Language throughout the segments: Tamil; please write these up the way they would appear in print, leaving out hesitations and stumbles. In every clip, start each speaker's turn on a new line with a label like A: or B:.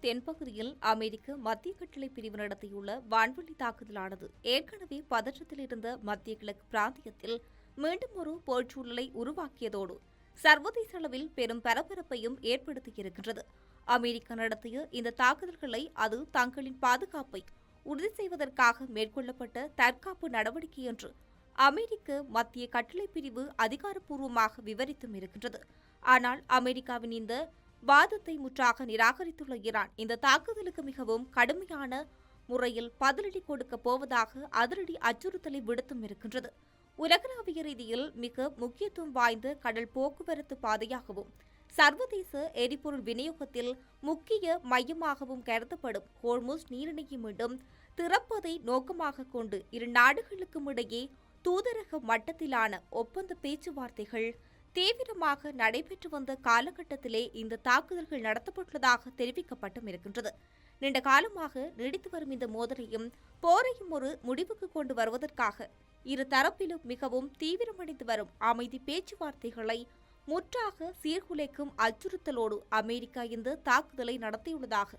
A: தென்பகுதியில் அமெரிக்க மத்திய கட்டளை பிரிவு நடத்தியுள்ள வான்வெளி தாக்குதலானது ஏற்கனவே பதற்றத்தில் இருந்த மத்திய கிழக்கு பிராந்தியத்தில் மீண்டும் ஒரு போர்ச்சூழலை உருவாக்கியதோடு சர்வதேச அளவில் பெரும் பரபரப்பையும் ஏற்படுத்தியிருக்கின்றது. அமெரிக்கா நடத்திய இந்த தாக்குதல்களை அது தங்களின் பாதுகாப்பை உறுதி செய்வதற்காக மேற்கொள்ளப்பட்ட தற்காப்பு நடவடிக்கை என்று அமெரிக்க மத்திய கட்டளை பிரிவு அதிகாரப்பூர்வமாக விவரித்தும் இருக்கின்றது. ஆனால் அமெரிக்காவின் இந்த வாதத்தை முற்றாக நிராகரித்துள்ள ஈரான் இந்த தாக்குதலுக்கு மிகவும் கடுமையான முறையில் பதிலடி கொடுக்கப் போவதாக அதிரடி அச்சுறுத்தலை விடுத்தும் இருக்கின்றது. உலகளாவிய ரீதியில் மிக முக்கியத்துவம் வாய்ந்த கடல் போக்குவரத்து பாதையாகவும் சர்வதேச எரிபொருள் விநியோகத்தில் முக்கிய மையமாகவும் கருதப்படும் ஹோர்முஸ் நீரிணையை மீண்டும் திறப்பதை நோக்கமாக கொண்டு இரு நாடுகளுக்கும் இடையே தூதரக மட்டத்திலான ஒப்பந்த பேச்சுவார்த்தைகள் தீவிரமாக நடைபெற்று வந்த காலகட்டத்திலே இந்த தாக்குதல்கள் நடத்தப்பட்டுள்ளதாக தெரிவிக்கப்பட்டும் இருக்கின்றது. நீண்ட காலமாக நீடித்து வரும் இந்த மோதலையும் போரையும் ஒரு முடிவுக்கு கொண்டு வருவதற்காக இரு தரப்பிலும் மிகவும் தீவிரமடைந்து வரும் அமைதி பேச்சுவார்த்தைகளை முற்றாக சீர்குலைக்கும் அச்சுறுத்தலோடு அமெரிக்கா இந்த தாக்குதலை நடத்தியுள்ளதாக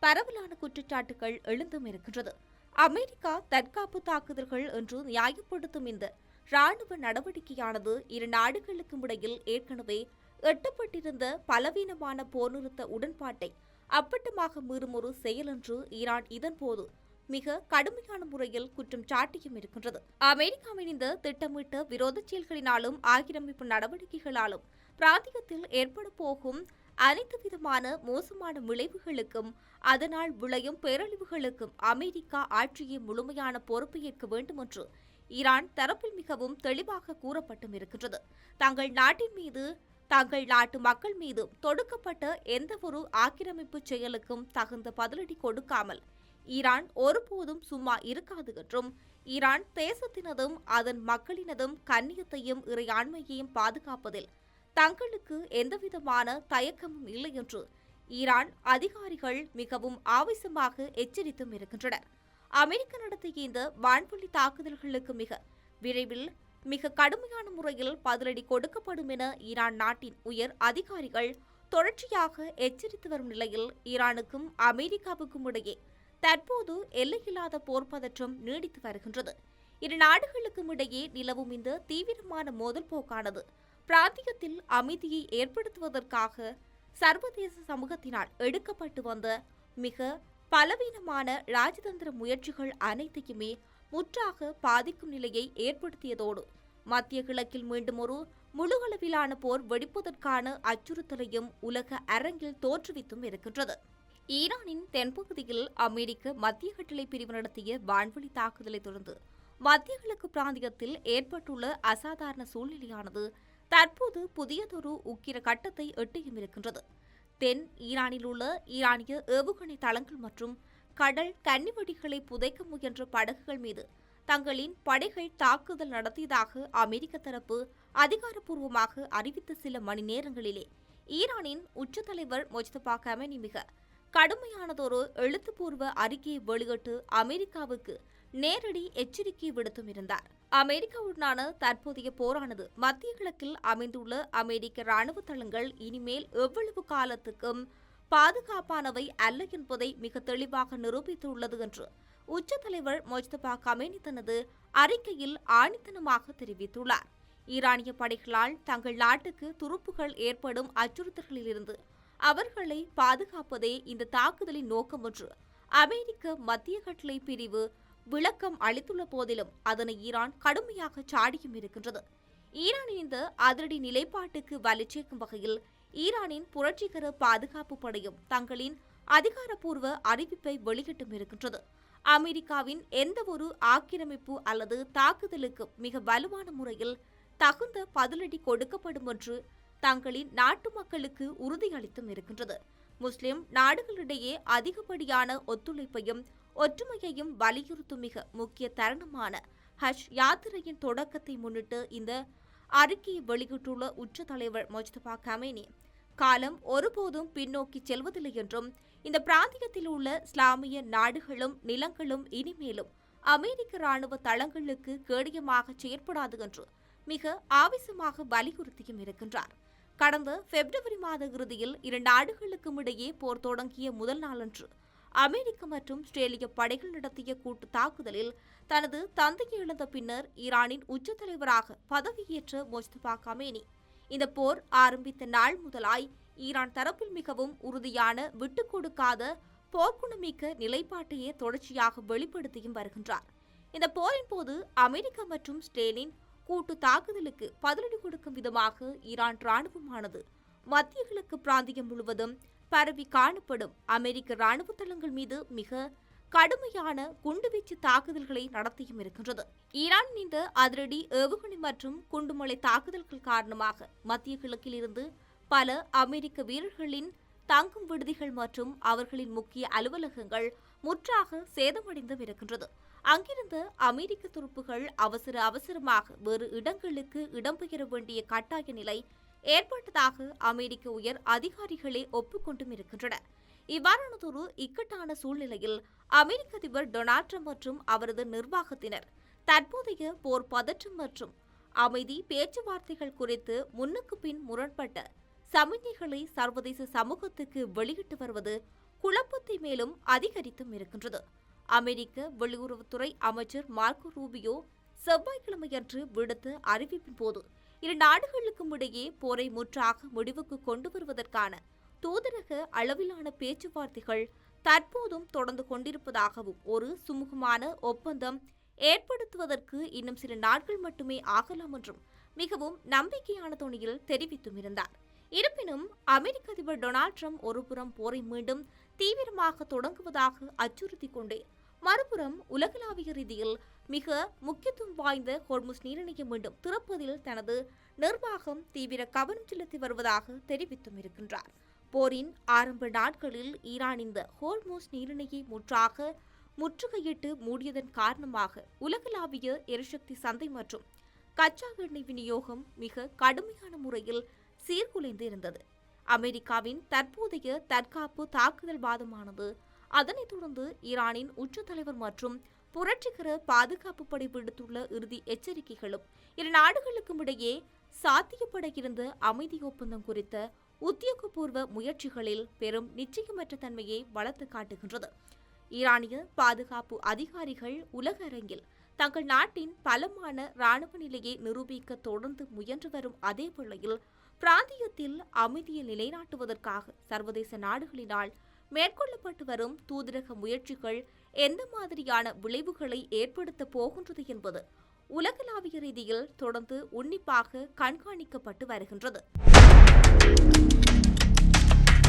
A: பரவலான குற்றச்சாட்டுகள் எழுந்தும் இருக்கின்றது. அமெரிக்கா தற்காப்பு தாக்குதல்கள் என்று நியாயப்படுத்தும் இந்த ராணுவ நடவடிக்கையானது இரு நாடுகளுக்கும் இடையில் ஏற்கனவே எட்டப்பட்டிருந்த பலவீனமான போர் நிறுத்த உடன்பாட்டை அப்பட்டமாக மீறும் ஒரு செயல் என்று ஈரான் இதன்போது மிக கடுமையான முறையில் குற்றம் சாட்டியும் இருக்கின்றது. அமெரிக்காவின் இந்த திட்டமிட்ட விரோத செயல்களினாலும் ஆக்கிரமிப்பு நடவடிக்கைகளாலும் பிராந்தியத்தில் ஏற்பட போகும் அனைத்து விதமான மோசமான விளைவுகளுக்கும் அதனால் விளையும் பேரழிவுகளுக்கும் அமெரிக்கா ஆட்சியை முழுமையான பொறுப்பேற்க வேண்டும் என்று ஈரான் தரப்பில் மிகவும் தெளிவாக கூறப்பட்டும் இருக்கின்றது. தங்கள் நாட்டின் மீது தங்கள் நாட்டு மக்கள் மீது தொடுக்கப்பட்ட எந்தவொரு ஆக்கிரமிப்பு செயலுக்கும் தகுந்த பதிலடி கொடுக்காமல் ஈரான் ஒருபோதும் சும்மா இருக்காது என்றும் ஈரான் தேசத்தினதும் அதன் மக்களினதும் கண்ணியத்தையும் இறையாண்மையையும் பாதுகாப்பதில் தங்களுக்கு எந்தவிதமான தயக்கமும் இல்லை என்று ஈரான் அதிகாரிகள் மிகவும் ஆவேசமாக எச்சரித்தும் இருக்கின்றனர். அமெரிக்கா நடத்திய இந்த வான்வெளி தாக்குதல்களுக்கு மிக விரைவில் மிக கடுமையான முறையில் பதிலடி கொடுக்கப்படும் என ஈரான் நாட்டின் உயர் அதிகாரிகள் தொடர்ச்சியாக எச்சரித்து வரும் நிலையில் ஈரானுக்கும் அமெரிக்காவுக்கும் இடையே தற்போது எல்லையில்லாத போர் பதற்றம் நீடித்து வருகின்றது. இரு நாடுகளுக்கும் இடையே நிலவும் இந்த தீவிரமான மோதல் போக்கானது பிராந்தியத்தில் அமைதியை ஏற்படுத்துவதற்காக சர்வதேச சமூகத்தினால் எடுக்கப்பட்டு வந்த மிக பலவீனமான ராஜதந்திர முயற்சிகள் அனைத்தையுமே முற்றாக பாதிக்கும் நிலையை ஏற்படுத்தியதோடு மத்திய கிழக்கில் மீண்டும் ஒரு முழுகளவிலான போர் வெடிப்பதற்கான அச்சுறுத்தலையும் உலக அரங்கில் தோற்றுவித்தும் இருக்கின்றது. ஈரானின் தென்பகுதியில் அமெரிக்க மத்திய கட்டளை பிரிவு நடத்திய வான்வெளி தாக்குதலை தொடர்ந்து மத்திய கிழக்கு பிராந்தியத்தில் ஏற்பட்டுள்ள அசாதாரண சூழ்நிலையானது தற்போது புதியதொரு உக்கிர கட்டத்தை எட்டியும் இருக்கின்றது. தென் ஈரானில் உள்ள ஈரானிய ஏவுகணை தளங்கள் மற்றும் கடல் கன்னிவெடிகளை புதைக்க முயன்ற படகுகள் மீது தங்களின் படைகள் தாக்குதல் நடத்தியதாக அமெரிக்க தரப்பு அதிகாரப்பூர்வமாக அறிவித்த சில மணி நேரங்களிலே ஈரானின் உச்ச தலைவர் மொஜ்தபா கமேனி மிக கடுமையானதொரு எழுத்துப்பூர்வ அறிக்கையை வெளியிட்டு அமெரிக்காவுக்கு நேரடி எச்சரிக்கை விடுத்தும் இருந்தார். அமெரிக்காவுடனான தற்போதைய போரானது மத்திய கிழக்கில் அமைந்துள்ள அமெரிக்க ராணுவ தளங்கள் இனிமேல் எவ்வளவு காலத்துக்கும் பாதுகாப்பானவை அல்ல என்பதை மிக தெளிவாக நிரூபித்துள்ளது என்று உச்ச தலைவர் மொஜ்தபா கமேனி தனது அறிக்கையில் ஆணித்தனமாக தெரிவித்துள்ளார். ஈரானிய படைகளால் தங்கள் நாட்டுக்கு துருப்புகள் ஏற்படும் அச்சுறுத்தல்களிலிருந்து அவர்களை பாதுகாப்பதே இந்த தாக்குதலின் நோக்கம் என்று அமெரிக்க மத்திய கட்டளை பிரிவு விளக்கம் அளித்துள்ள போதிலும் அதனை ஈரான் கடுமையாக சாடியும் இருக்கின்றது. ஈரானின் இந்த அதிரடி நிலைப்பாட்டுக்கு வலுச்சேர்க்கும் வகையில் ஈரானின் புரட்சிகர பாதுகாப்பு படையும் தங்களின் அதிகாரப்பூர்வ அறிவிப்பை வெளியிட்டும் இருக்கின்றது. அமெரிக்காவின் எந்தவொரு ஆக்கிரமிப்பு அல்லது தாக்குதலுக்கு மிக வலுவான முறையில் தகுந்த பதிலடி கொடுக்கப்படும் என்று தங்களின் நாட்டு மக்களுக்கு உறுதியளித்தும் இருக்கின்றது. முஸ்லிம் நாடுகளிடையே அதிகப்படியான ஒத்துழைப்பையும் ஒற்றுமையையும் வலியுறுத்தும் மிக முக்கிய தருணமான ஹஜ் யாத்திரையின் தொடக்கத்தை முன்னிட்டு இந்த அறிக்கையை வெளியிட்டுள்ள உச்ச தலைவர் மொஜ்தபா கமேனி காலம் ஒருபோதும் பின்னோக்கி செல்வதில்லை என்றும் இந்த பிராந்தியத்தில் உள்ள இஸ்லாமிய நாடுகளும் நிலங்களும் இனிமேலும் அமெரிக்க ராணுவ தளங்களுக்கு கேடயமாக செயற்படாது என்று மிக ஆவேசமாக வலியுறுத்தியும் இருக்கின்றார். கடந்த பிப்ரவரி மாத இறுதியில் இரண்டு நாடுகளுக்கும் இடையே போர் தொடங்கிய முதல் நாளன்று அமெரிக்க மற்றும் ஆஸ்திரேலிய படைகள் நடத்திய கூட்டு தாக்குதலில் தனது தந்தையை இழந்த பின்னர் ஈரானின் உச்ச தலைவராக பதவியேற்ற மொஜ்தபா கமேனி இந்த போர் ஆரம்பித்த நாள் முதலாய் ஈரான் தரப்பில் மிகவும் உறுதியான விட்டுக் கொடுக்காத போர்க்குணமிக்க நிலைப்பாட்டையே தொடர்ச்சியாக வெளிப்படுத்தியும் வருகின்றார். இந்த போரின் போது அமெரிக்கா மற்றும் ஆஸ்திரேலியின் கூட்டு தாக்குதலுக்கு பதிலடி கொடுக்கும் விதமாக ஈரான் ராணுவமானது மத்திய கிழக்கு பிராந்தியம் முழுவதும் பரவி காணப்படும் அமெரிக்க ராணுவ தளங்கள் மீது மிக கடுமையான குண்டுவீச்சு தாக்குதல்களை நடத்தியும் இருக்கின்றது. ஈரானின் இந்த அதிரடி ஏவுகணை மற்றும் குண்டுமலை தாக்குதல்கள் காரணமாக மத்திய கிழக்கில் இருந்து பல அமெரிக்க வீரர்களின் தங்கும் விடுதிகள் மற்றும் அவர்களின் முக்கிய அலுவலகங்கள் முற்றாக சேதமடைந்தும் இருக்கின்றது. அங்கிருந்த அமெரிக்க துருப்புகள் அவசரமாக வேறு இடங்களுக்கு இடம்பெயர வேண்டிய கட்டாய நிலை ஏற்பட்டதாக அமெரிக்க உயர் அதிகாரிகளே ஒப்புக்கொண்டும் இருக்கின்றனர். இவ்வாறானதொரு இக்கட்டான சூழ்நிலையில் அமெரிக்க அதிபர் டொனால்ட் ட்ரம்ப் மற்றும் அவரது நிர்வாகத்தினர் தற்போதைய போர் பதற்றம் மற்றும் அமைதி பேச்சுவார்த்தைகள் குறித்து முன்னுக்கு பின் முரண்பட்ட சமிக்ஞைகளை சர்வதேச சமூகத்துக்கு வெளியிட்டு வருவது குழப்பத்தை மேலும் அதிகரித்தும் இருக்கின்றது. அமெரிக்க வெளியுறவுத்துறை அமைச்சர் மார்க்கோ ரூபியோ செவ்வாய்க்கிழமையன்று விடுத்த அறிவிப்பின் போது இரு நாடுகளுக்கும் இடையே போரை முற்றாக முடிவுக்கு கொண்டு வருவதற்கான தூதரக அளவிலான பேச்சுவார்த்தைகள் தற்போதும் தொடர்ந்து கொண்டிருப்பதாகவும் ஒரு சுமூகமான ஒப்பந்தம் ஏற்படுத்துவதற்கு இன்னும் சில நாட்கள் மட்டுமே ஆகலாம் என்றும் மிகவும் நம்பிக்கையான தொனியில் தெரிவித்தும் இருந்தார். இருப்பினும் அமெரிக்க அதிபர் டொனால்ட் ட்ரம்ப் ஒருபுறம் போரை மீண்டும் தீவிரமாக தொடங்குவதாக அச்சுறுத்திக் கொண்டே மறுபுறம் உலகளாவிய ரீதியில் மிக முக்கியத்துவம் வாய்ந்த ஹோர்முஸ் நீரிணையை மீண்டும் திறப்பதில் தனது நிர்வாகம் தீவிர கவனம் செலுத்தி வருவதாக தெரிவித்தும் இருக்கின்றார். போரின் ஆரம்ப நாட்களில் ஈரான் இந்த ஹோர்முஸ் நீரிணையை முற்றுகையிட்டு மூடியதன் காரணமாக உலகளாவிய எரிசக்தி சந்தை மற்றும் கச்சா எண்ணெய் விநியோகம் மிக கடுமையான முறையில் சீர்குலைந்து இருந்தது. அமெரிக்காவின் தற்போதைய தற்காப்பு தாக்குதல் வாதமானது அதனைத் தொடர்ந்து ஈரானின் உச்ச தலைவர் மற்றும் புரட்சிகர பாதுகாப்பு படை விடுத்துள்ள இறுதி எச்சரிக்கைகளும் இரு நாடுகளுக்கும் இடையே சாத்தியப்பட இருந்த அமைதி ஒப்பந்தம் குறித்த உத்தியோகபூர்வ முயற்சிகளில் பெரும் நிச்சயமற்ற தன்மையை வளர்த்து காட்டுகின்றது. ஈரானிய பாதுகாப்பு அதிகாரிகள் உலக அரங்கில் தங்கள் நாட்டின் பலமான இராணுவ நிலையை நிரூபிக்க தொடர்ந்து முயன்று வரும் அதே வேளையில் பிராந்தியத்தில் அமைதியை நிலைநாட்டுவதற்காக சர்வதேச நாடுகளினால் மேற்கொள்ளப்பட்டு வரும் தூதரக முயற்சிகள் எந்த மாதிரியான விளைவுகளை ஏற்படுத்த போகின்றது என்பது உலகளாவிய ரீதியில் தொடர்ந்து உன்னிப்பாக கண்காணிக்கப்பட்டு வருகின்றது.